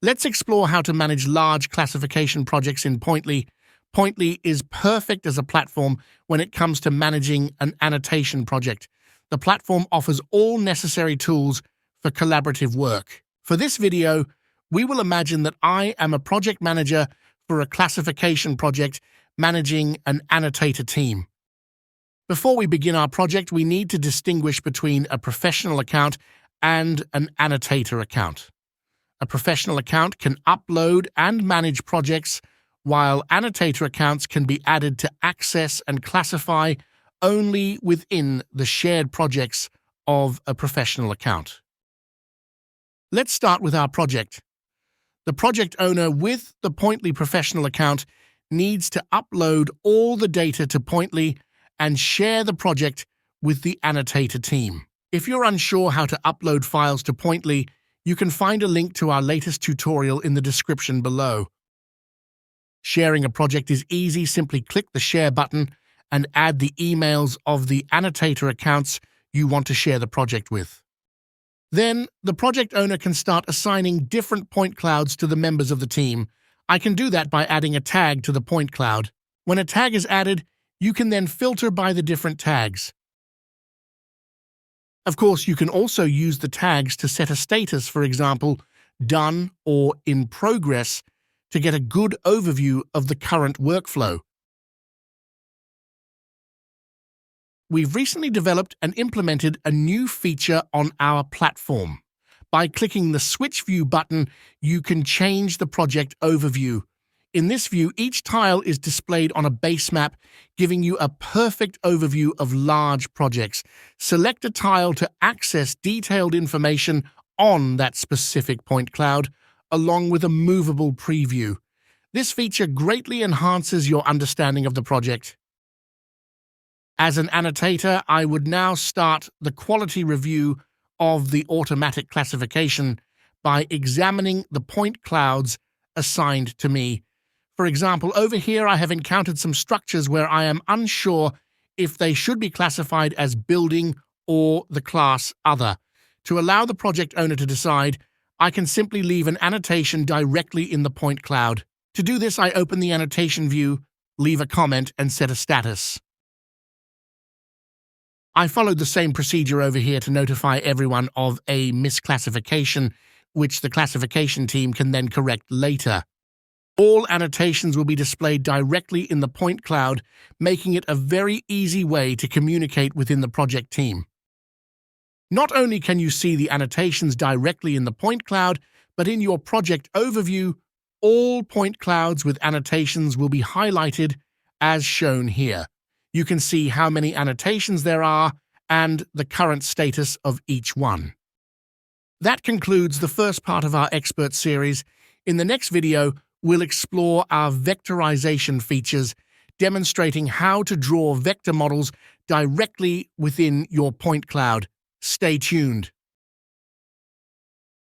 Let's explore how to manage large classification projects in Pointly. Pointly is perfect as a platform when it comes to managing an annotation project. The platform offers all necessary tools for collaborative work. For this video, we will imagine that I am a project manager for a classification project managing an annotator team. Before we begin our project, we need to distinguish between a professional account and an annotator account. A professional account can upload and manage projects, while annotator accounts can be added to access and classify only within the shared projects of a professional account. Let's start with our project. The project owner with the Pointly professional account needs to upload all the data to Pointly and share the project with the annotator team. If you're unsure how to upload files to Pointly, you can find a link to our latest tutorial in the description below. Sharing a project is easy. Simply click the share button and add the emails of the annotator accounts you want to share the project with. Then, the project owner can start assigning different point clouds to the members of the team. I can do that by adding a tag to the point cloud. When a tag is added, you can then filter by the different tags. Of course, you can also use the tags to set a status, for example, done or in progress, to get a good overview of the current workflow. We've recently developed and implemented a new feature on our platform. By clicking the Switch View button, you can change the project overview. In this view, each tile is displayed on a base map, giving you a perfect overview of large projects. Select a tile to access detailed information on that specific point cloud, along with a movable preview. This feature greatly enhances your understanding of the project. As an annotator, I would now start the quality review of the automatic classification by examining the point clouds assigned to me. For example, over here I have encountered some structures where I am unsure if they should be classified as building or the class other. To allow the project owner to decide, I can simply leave an annotation directly in the point cloud. To do this, I open the annotation view, leave a comment, and set a status. I followed the same procedure over here to notify everyone of a misclassification, which the classification team can then correct later. All annotations will be displayed directly in the point cloud, making it a very easy way to communicate within the project team. Not only can you see the annotations directly in the point cloud, but in your project overview, all point clouds with annotations will be highlighted as shown here. You can see how many annotations there are and the current status of each one. That concludes the first part of our expert series. In the next video, we'll explore our vectorization features, demonstrating how to draw vector models directly within your point cloud. Stay tuned.